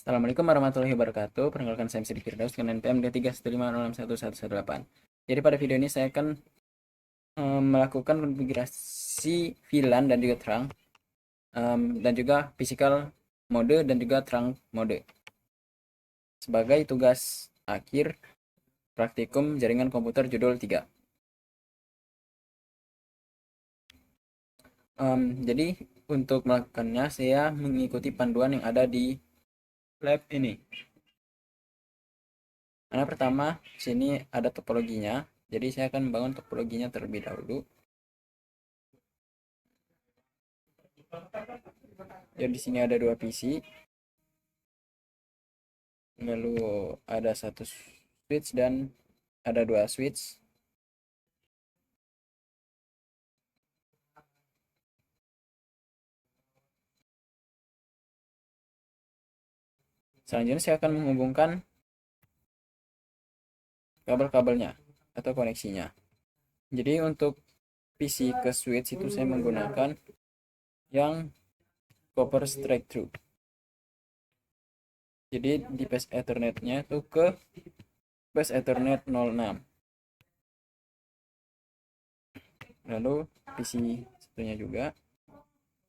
Assalamualaikum warahmatullahi wabarakatuh. Perkenalkan saya Sidik Firdaus dengan NPM D315061118. Jadi pada video ini saya akan melakukan konfigurasi VLAN dan juga terang dan juga physical mode dan juga terang mode sebagai tugas akhir praktikum jaringan komputer judul 3. Jadi untuk melakukannya saya mengikuti panduan yang ada di lab ini. Karena pertama sini ada topologinya, jadi saya akan membangun topologinya terlebih dahulu. Ya, di sini ada dua PC, lalu ada satu switch dan ada dua switch. Selanjutnya saya akan menghubungkan kabel-kabelnya atau koneksinya. Jadi untuk PC ke switch itu saya menggunakan yang copper straight through. Jadi di bus Ethernetnya itu ke bus Ethernet 06. Lalu PC satunya juga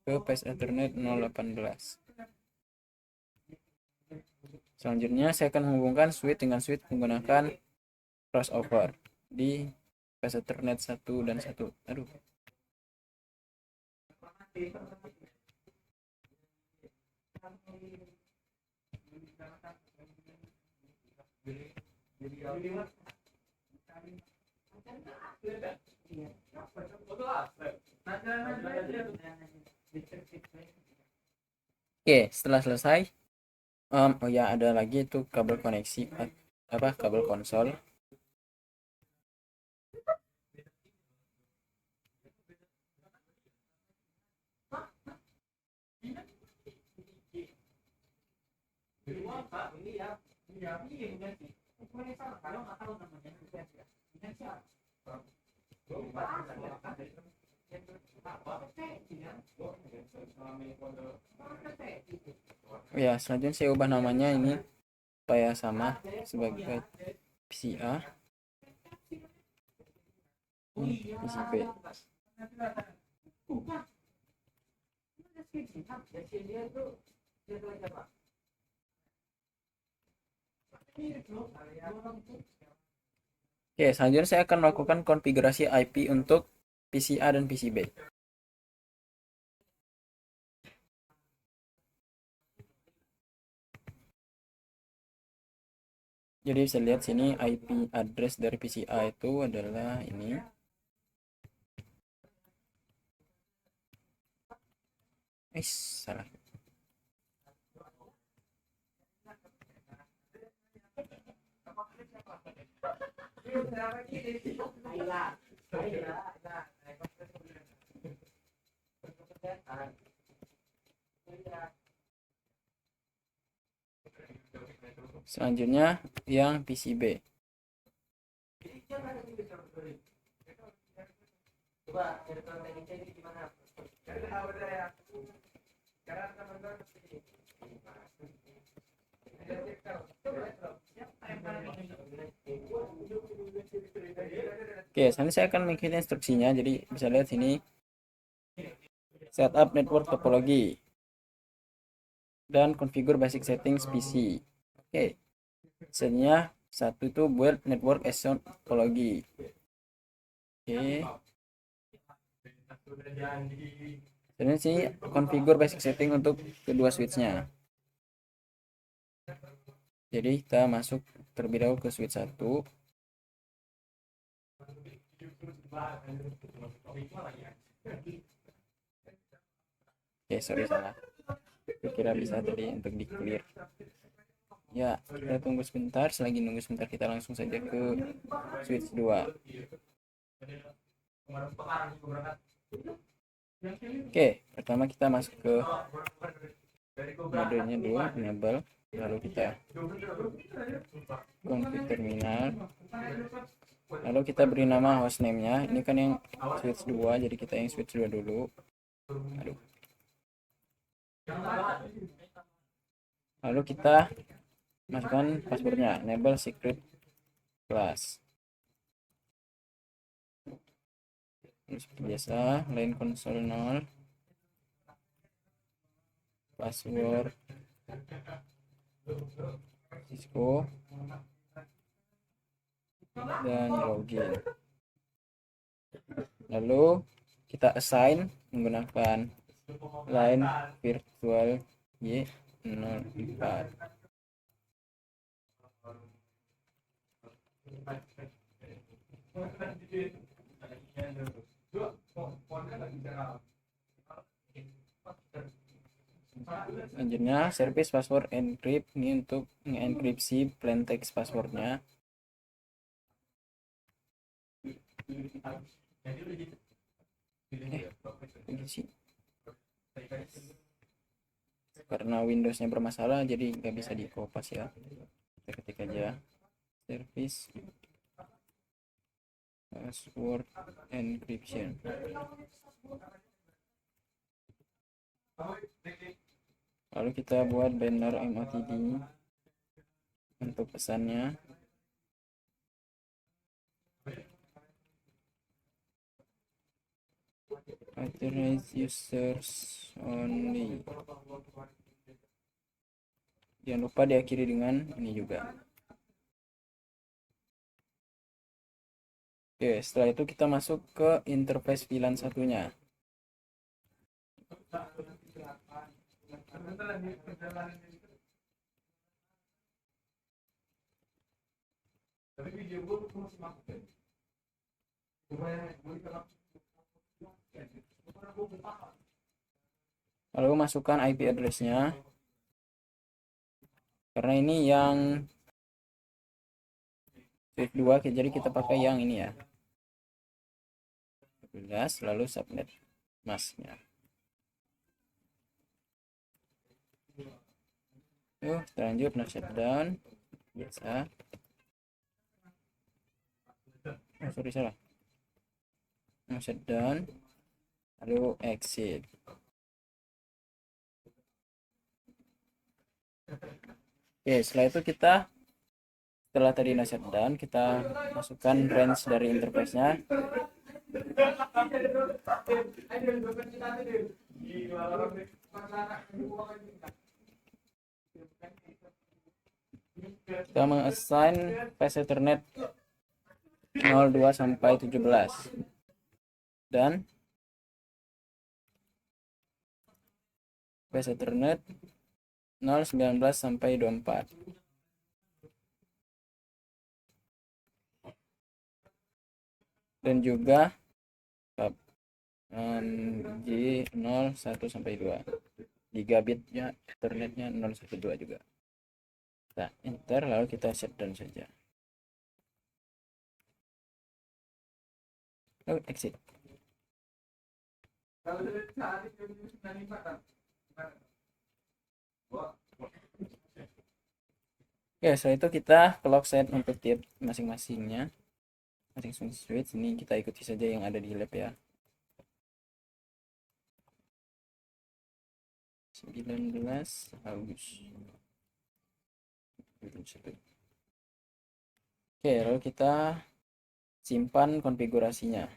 ke bus Ethernet 018. Selanjutnya saya akan menghubungkan switch dengan switch menggunakan crossover di bus Ethernet 1 dan 1. Aduh. Oke, setelah selesai, oh ya ada lagi itu kabel koneksi kabel konsol. Ya, selanjutnya saya ubah namanya ini supaya sama sebagai PCA, PCB. Oke, selanjutnya saya akan melakukan konfigurasi IP untuk PCA dan PCB. Jadi bisa lihat sini IP address dari PCA itu adalah ini. Salah. Selanjutnya yang PCB. Oke, selanjutnya saya akan mengikuti instruksinya. Jadi bisa lihat sini setup network topologi dan configure basic settings PC. Oke, selanjutnya satu itu build network as topologi. Oke, selanjutnya sini configure basic setting untuk kedua switchnya. Jadi kita masuk terlebih dahulu ke switch 1. Oke, sorry salah. Kira bisa tadi untuk di clear. Ya, kita tunggu sebentar. Selagi nunggu sebentar kita langsung saja ke switch 2. Oke, pertama kita masuk ke modenya dulu, enable. Lalu kita config terminal. Lalu kita beri nama hostname-nya. Ini kan yang switch 2, jadi kita yang switch 2 dulu. Aduh. Lalu kita masukkan passwordnya, enable secret class. Seperti biasa, line console 0, password Cisco, dan login. Lalu kita assign menggunakan line virtual Y04. Selanjutnya service password encrypt, ini untuk mengenkripsi plain text passwordnya. Karena Windowsnya bermasalah jadi nggak bisa dikopas ya, kita ketik aja service password encryption. Lalu kita buat banner MOTD untuk pesannya. Authorized users only. Jangan lupa diakhiri dengan ini juga. Oke, setelah itu kita masuk ke interface VLAN satunya. Lalu masukkan IP address-nya. Karena ini yang Swift 2, jadi kita pakai yang ini ya. 12, lalu subnet masknya. Yuk, lanjut no shutdown. Biasa. Oh, sorry, salah. No shutdown. Lalu exit. Oke, setelah itu setelah tadi no shutdown, kita masukkan range dari interface-nya. Kita mengassign path Ethernet 02 sampai 17 dan path Ethernet 019 sampai 24. Dan juga G01 sampai 2 gigabitnya Ethernetnya 012 juga. Kita enter, lalu kita shutdown saja. Lalu exit. Ya, setelah itu kita clock set untuk tiap masing-masingnya. Masing-masing switch ini kita ikuti saja yang ada di lab ya. 19 Agustus. Oke, lalu kita simpan konfigurasinya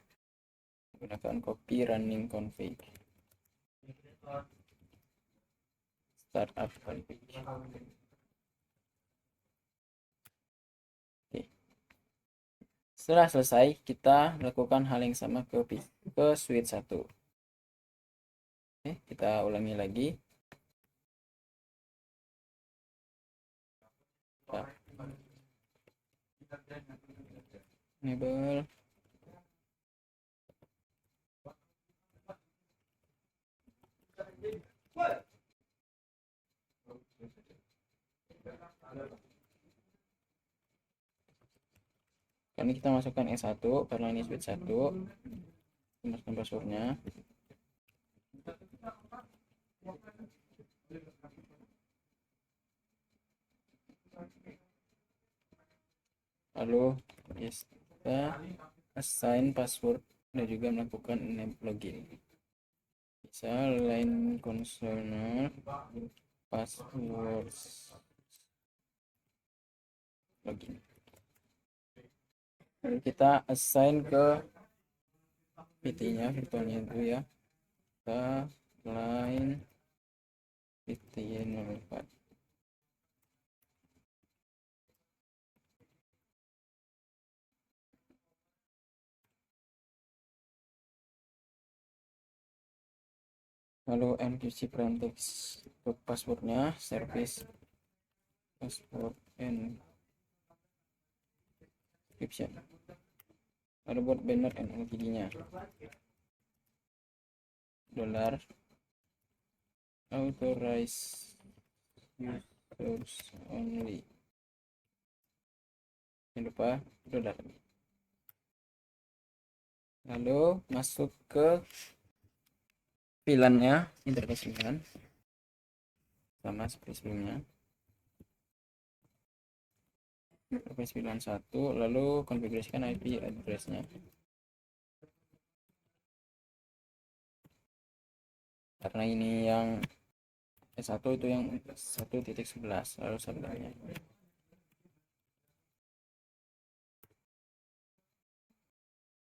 menggunakan copy running config startup config. Oke. Setelah selesai, kita melakukan hal yang sama ke switch 1. Oke, kita ulangi lagi. Enable ini kita masukkan S1 karena ini switch 1. Masukkan passwordnya. Lalu kita assign password dan juga melakukan login. Bisa line console password login. Lalu kita assign ke PT-nya, virtualnya itu ya, ke line PT04. Lalu enkripsi plaintext untuk passwordnya, service password encryption. Lalu buat banner NLPD-nya dollar authorize users only. Jangan lupa dollar. Lalu masuk ke VLAN-nya, interface VLAN sama seperti sebelumnya. Interface VLAN 1, lalu konfigurasikan IP address-nya. Karena ini yang S1 itu yang 1.11, lalu servernya.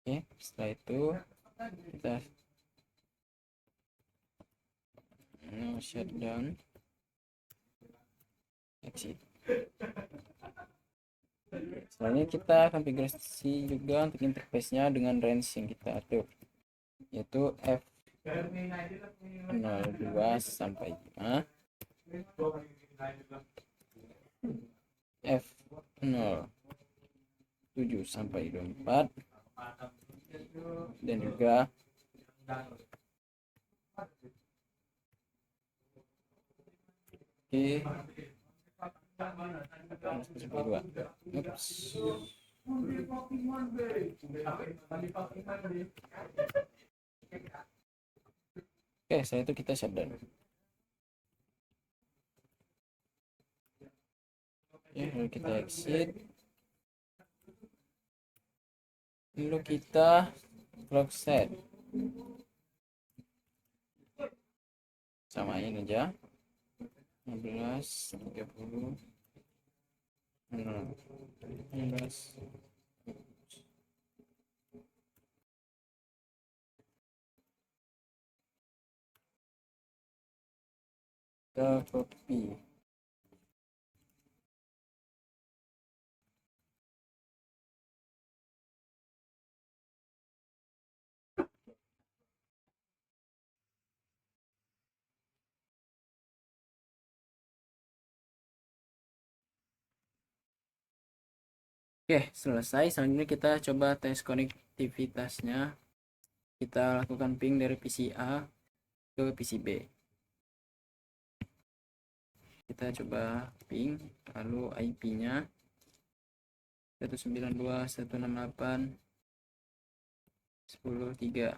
Oke, setelah itu kita shutdown, exit. Selanjutnya kita konfigurasi juga untuk interface-nya dengan range yang kita atur, yaitu F02 sampai 5, F07 sampai 24, dan juga Oke, setelah itu kita shutdown. Ya, lalu kita exit. Lalu kita clock set. Samain aja. 15, 30, 16. Kita copy. Oke, selesai. Selanjutnya kita coba tes konektivitasnya. Kita lakukan ping dari PC A ke PC B. Kita coba ping, lalu IP-nya 192.168.10.3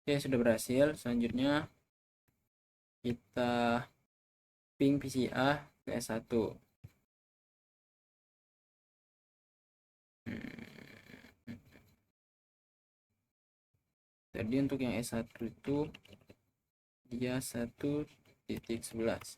Oke, sudah berhasil. Selanjutnya kita ping PCA ke S1. Jadi untuk yang S1 itu dia 1.11.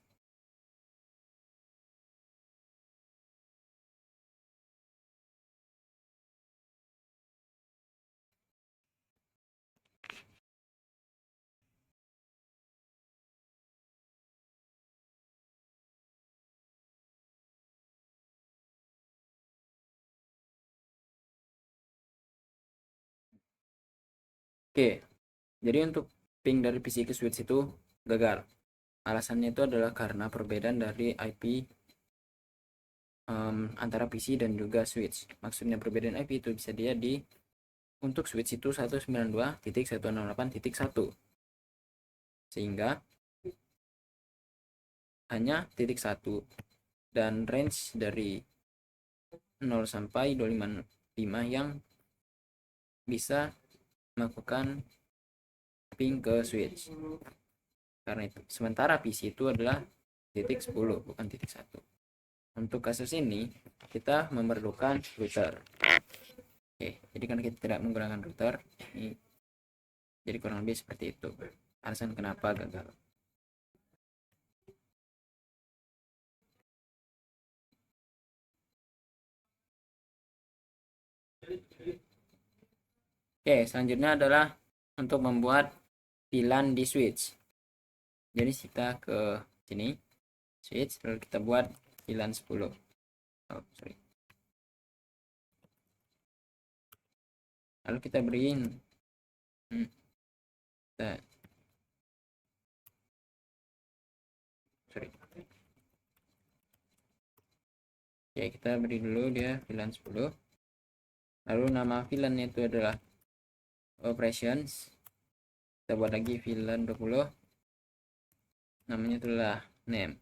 Oke, jadi untuk ping dari PC ke switch itu gagal. Alasannya itu adalah karena perbedaan dari IP antara PC dan juga switch. Maksudnya perbedaan IP itu bisa dia di untuk switch itu 192.168.1, sehingga hanya titik 1 dan range dari 0 sampai 255 yang bisa melakukan ping ke switch. Karena itu, sementara PC itu adalah titik 10 bukan titik 1. Untuk kasus ini kita memerlukan router. Oke, jadi kan kita tidak menggunakan router. Ini Jadi kurang lebih seperti itu alasan kenapa gagal. Oke, selanjutnya adalah untuk membuat VLAN di switch. Jadi kita ke sini switch, lalu kita buat VLAN 10. Sorry. Lalu kita beriin sorry. Oke, kita beri dulu dia VLAN 10. Lalu nama VLAN itu adalah operations. Kita buat lagi VLAN 20. Namanya adalah name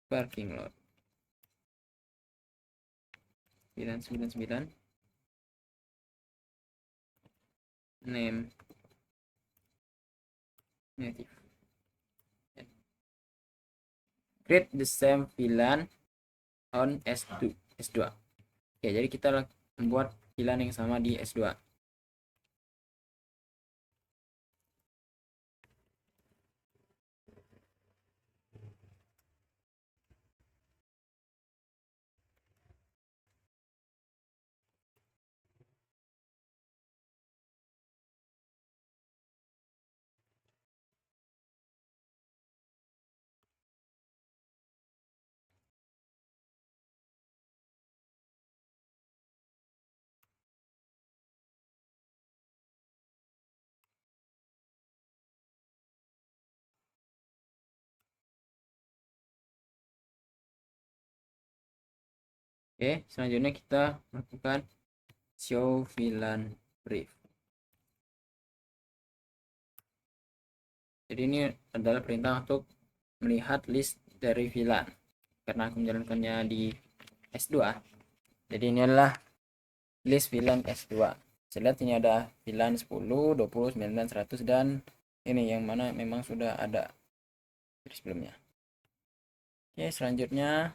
parking lot. VLAN 99 name native. Create the same VLAN on S2. Oke, jadi kita membuat VLAN yang sama di S2. Oke, selanjutnya kita lakukan show VLAN brief. Jadi ini adalah perintah untuk melihat list dari VLAN. Karena aku menjalankannya di S2. Jadi ini adalah list VLAN S2. Saya lihat ini ada VLAN 10, 20, 19, 100 dan ini yang mana memang sudah ada dari sebelumnya. Oke, selanjutnya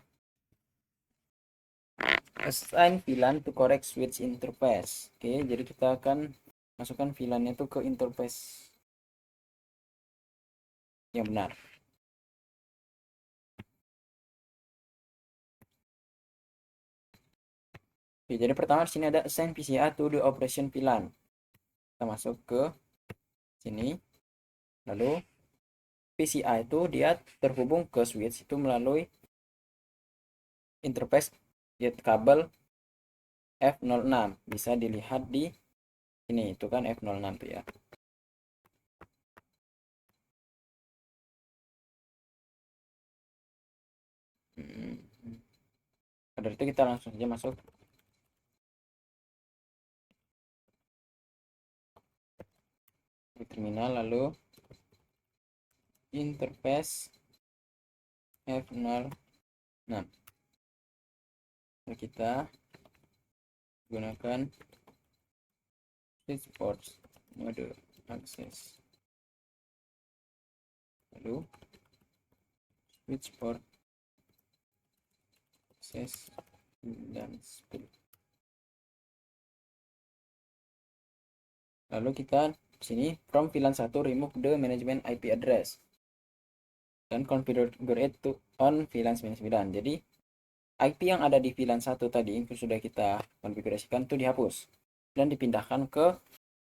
assign VLAN to correct switch interface. Oke, jadi kita akan masukkan VLAN itu ke interface yang benar. Oke, jadi pertama di sini ada assign PCA to the operation VLAN. Kita masuk ke sini. Lalu PCA itu dia terhubung ke switch itu melalui interface yaitu kabel F06. Bisa dilihat di ini, itu kan F06 tuh ya. Dari itu kita langsung saja masuk di terminal, lalu interface F06. Lalu kita gunakan switch ports mode access, lalu switch port access dan speed. Lalu kita sini from VLAN 1 remove the management IP address dan configure it to on VLAN 99. Jadi IP yang ada di VLAN 1 tadi itu sudah kita konfigurasikan itu dihapus dan dipindahkan ke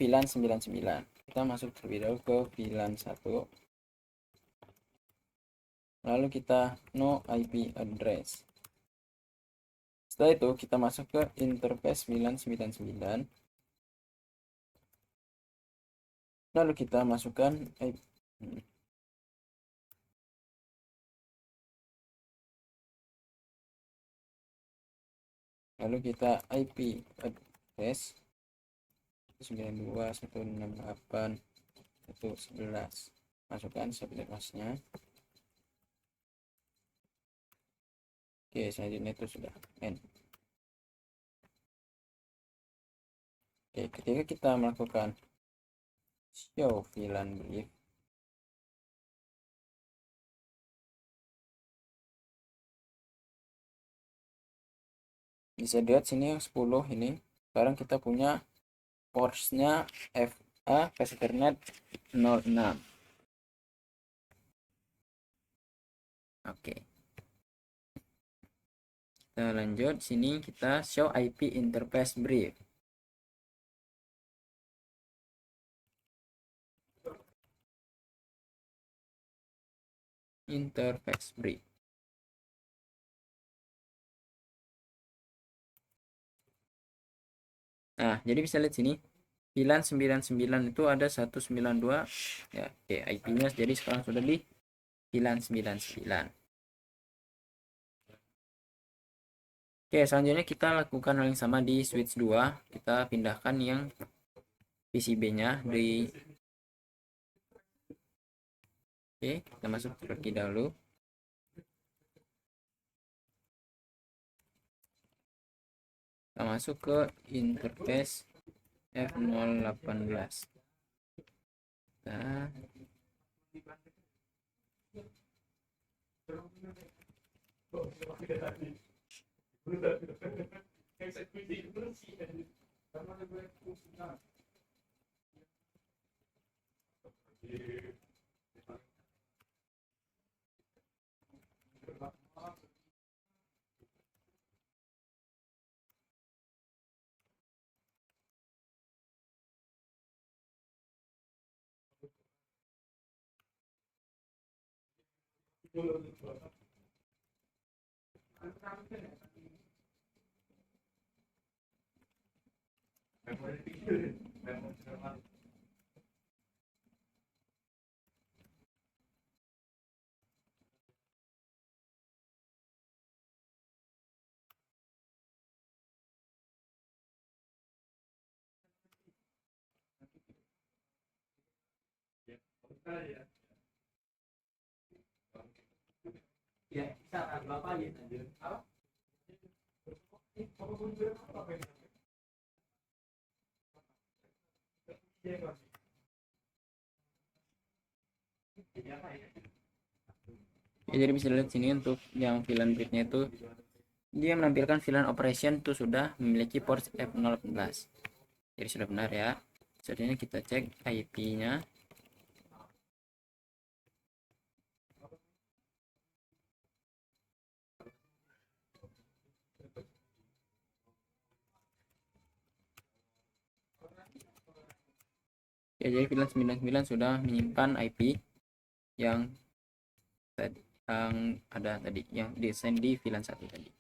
VLAN 99. Kita masuk terlebih dahulu ke VLAN 1. Lalu kita no IP address. Setelah itu kita masuk ke interface VLAN 99. Lalu kita masukkan IP. Lalu kita IP address 92.168.111. Masukkan subnetmasnya. Oke, selanjutnya itu sudah N. Oke, ketika kita melakukan show VLAN brief, bisa lihat sini yang 10 ini sekarang kita punya portsnya Fast Ethernet 06. Oke, kita lanjut. Sini kita show IP interface brief. Interface brief. Nah, jadi bisa lihat sini VLAN 99 itu ada 192 ya. Oke, IP-nya jadi sekarang sudah di VLAN 99. Oke, selanjutnya kita lakukan hal yang sama di switch 2. Kita pindahkan yang PCB-nya di. Oke, kita masuk terlebih dahulu. Kita masuk ke interface F018. Nah, ya, jadi bisa lihat sini untuk yang VLAN briefnya itu dia menampilkan VLAN operation itu sudah memiliki port F018. Jadi sudah benar ya. Selanjutnya kita cek IP-nya. Ya, jadi VLAN 99 sudah menyimpan IP yang ada tadi, yang desain di VLAN 1 tadi.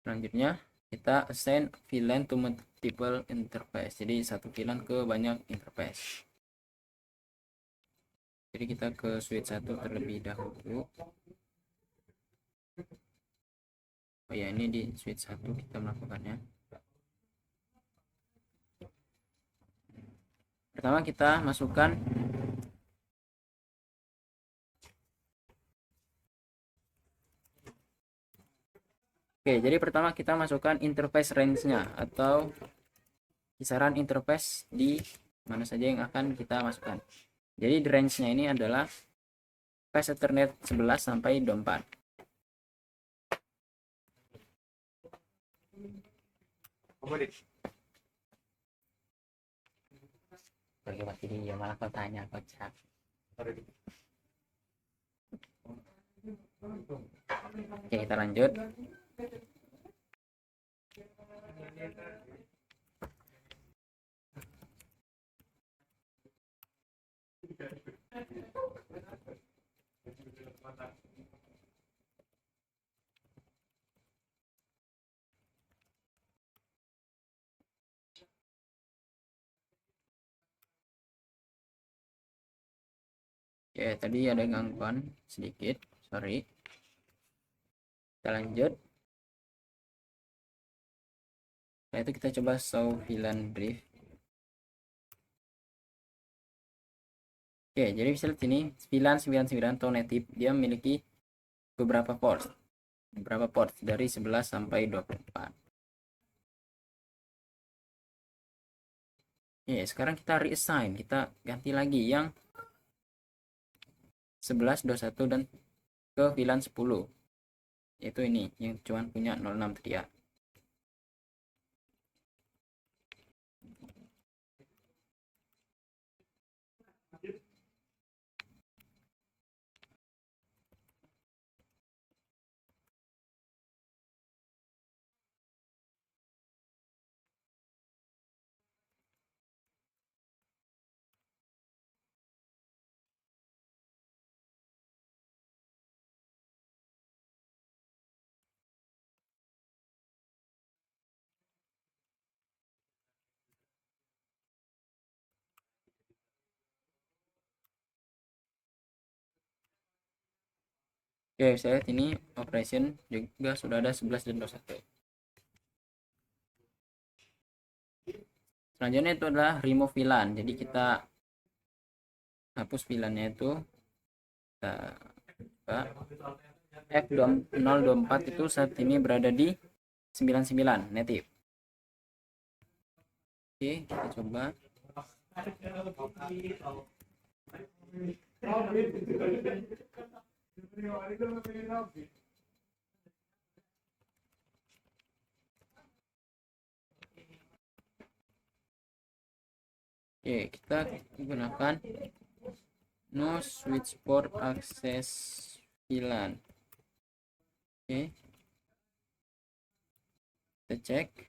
Selanjutnya kita assign VLAN to multiple interface. Jadi satu VLAN ke banyak interface. Jadi kita ke switch 1 terlebih dahulu. Oh ya, ini di switch 1 kita melakukannya. Pertama kita masukkan Oke, jadi pertama kita masukkan interface range-nya atau kisaran interface di mana saja yang akan kita masukkan. Jadi di range-nya ini adalah Fast Ethernet 11 sampai 24. Bagi dia malah kau tanya kocak. Oke, kita lanjut. Oke, tadi ada gangguan sedikit, sorry. Kita lanjut. Setelah itu kita coba show VLAN brief. Oke, jadi bisa lihat sini VLAN 99 atau native dia memiliki beberapa port dari 11 sampai 24. Oke, sekarang kita reassign, kita ganti lagi yang 11, 21 dan ke VLAN 10. Yaitu ini yang cuman punya 06 tadi ya. Oke, saya lihat ini operation juga sudah ada 11 dan 21. Selanjutnya itu adalah remove VLAN. Jadi kita hapus VLAN-nya itu. Kita F024 itu saat ini berada di 99 native. Oke, kita coba. Oke, kita gunakan no switch port access VLAN. Oke, kita cek.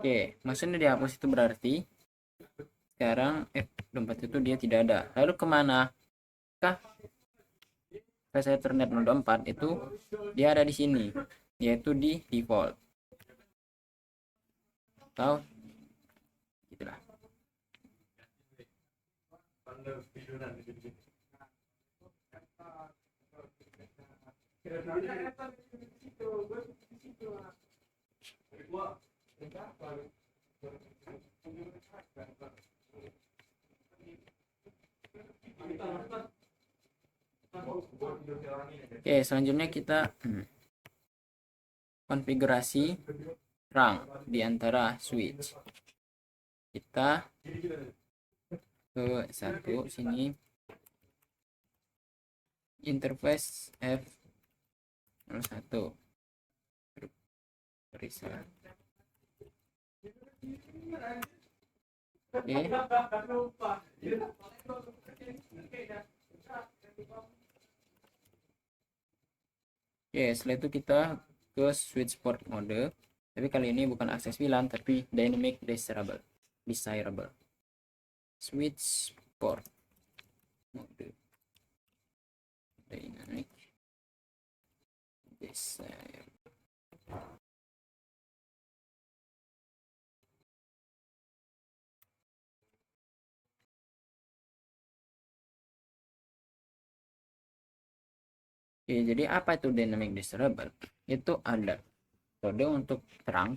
Oke, maksudnya dihapus itu berarti sekarang F24 itu dia tidak ada. Lalu kemana kah flash Ethernet node 4 itu? Dia ada di sini, yaitu di default. Atau gitulah. Oke, selanjutnya kita konfigurasi rang di antara switch. Kita ke satu sini, interface F01 perisa. Oke. Oke, setelah itu kita ke switch port mode. Tapi kali ini bukan akses VLAN tapi dynamic desirable. Switch port mode. Dynamic desirable. Oke, jadi apa itu dynamic desirable? Itu ada kode untuk terang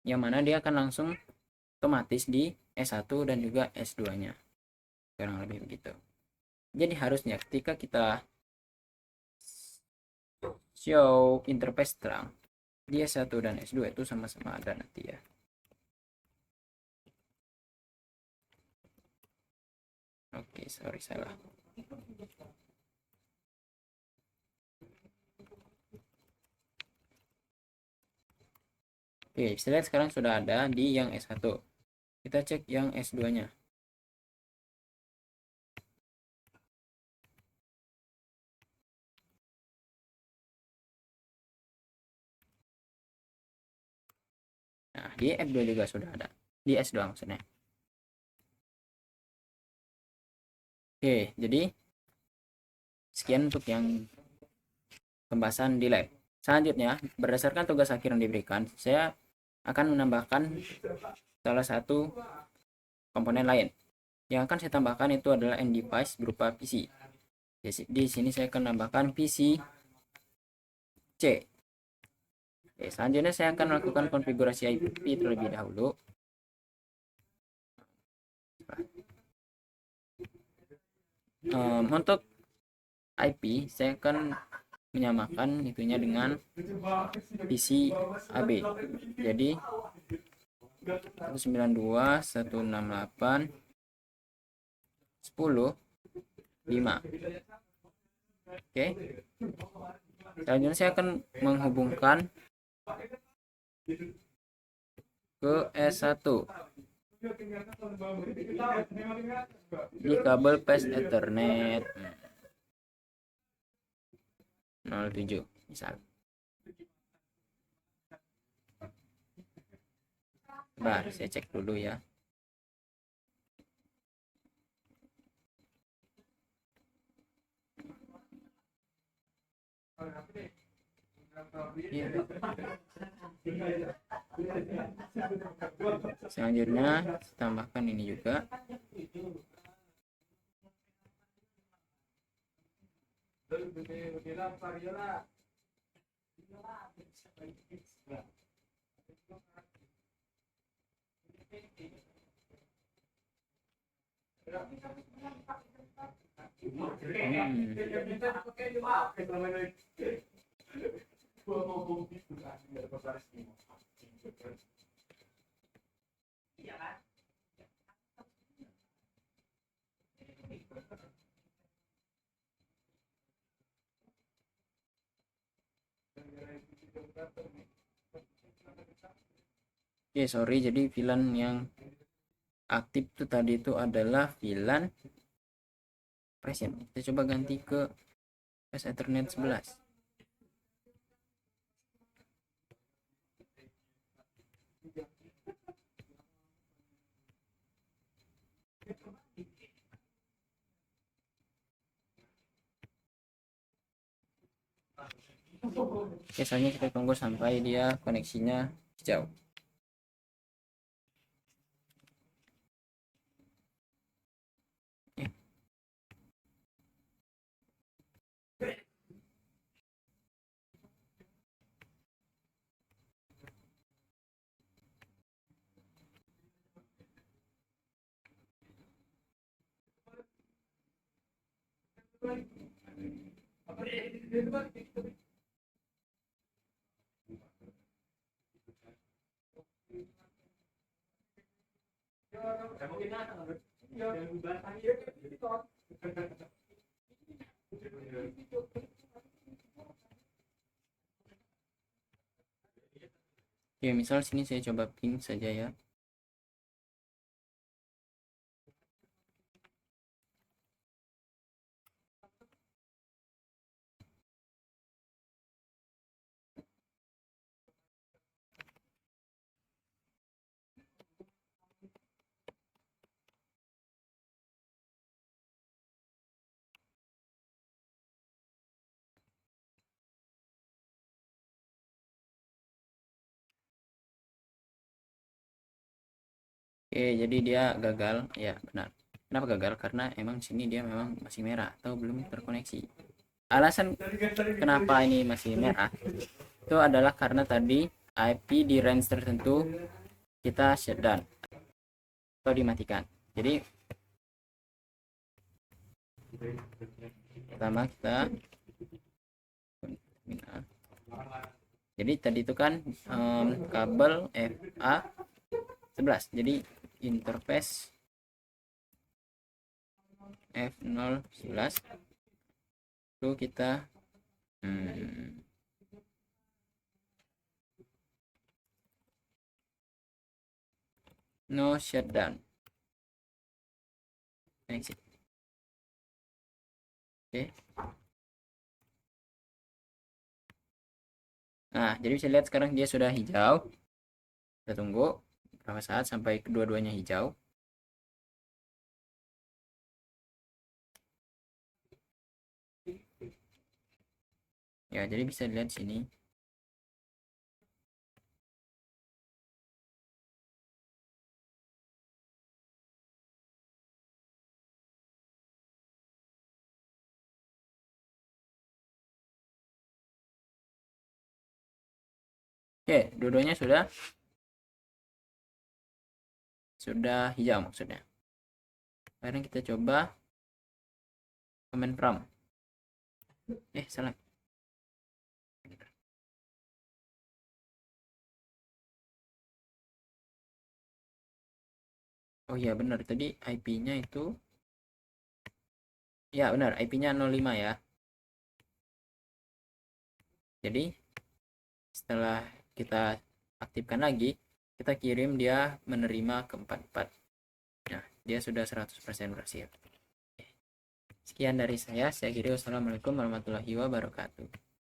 yang mana dia akan langsung otomatis di S1 dan juga S2 nya, kurang lebih begitu. Jadi harusnya ketika kita show interface terang di S1 dan S2 itu sama-sama ada nanti ya. Oke, sorry salah. Oke, saya lihat sekarang sudah ada di yang S1. Kita cek yang S2 nya. Nah, di F2 juga sudah ada. Di S2 maksudnya. Oke, jadi sekian untuk yang pembahasan di lab. Selanjutnya, berdasarkan tugas akhir yang diberikan, saya akan menambahkan salah satu komponen lain. Yang akan saya tambahkan itu adalah end device berupa PC. Di sini saya akan menambahkan PC C. Oke, selanjutnya saya akan melakukan konfigurasi IP terlebih dahulu. Untuk IP, saya akan menyamakan itunya dengan PC AB. Jadi 192.168.10.5. Oke. Selanjutnya saya akan menghubungkan ke S1. Ini kabel fast Ethernet 07 misal. Bentar, saya cek dulu ya. Iya, selanjutnya tambahkan ini juga. Oke, sorry, jadi VLAN yang aktif tuh tadi itu adalah VLAN present. Kita coba ganti ke Fast Ethernet 11. Oke, soalnya kita tunggu sampai dia koneksinya hijau. Ya, misal sini saya coba ping saja ya. Oke, jadi dia gagal. Ya, benar. Kenapa gagal? Karena emang sini dia memang masih merah atau belum terkoneksi. Alasan kenapa ini masih merah itu adalah karena tadi IP di range tertentu kita shutdown atau dimatikan. Jadi pertama kita jadi tadi itu kan kabel FA 11. Jadi interface F011 itu kita no shutdown exit. Oke. Nah, jadi bisa lihat sekarang dia sudah hijau. Kita tunggu berapa saat sampai kedua-duanya hijau. Ya, jadi bisa dilihat sini. Oke, dua-duanya sudah hijau maksudnya. Sekarang kita coba command prompt. Salah. Oh iya benar, tadi IP-nya itu ya benar, IP-nya 05 ya. Jadi setelah kita aktifkan lagi, kita kirim, dia menerima ke 44. Nah, dia sudah 100% berhasil. Sekian dari saya. Saya kira wassalamualaikum warahmatullahi wabarakatuh.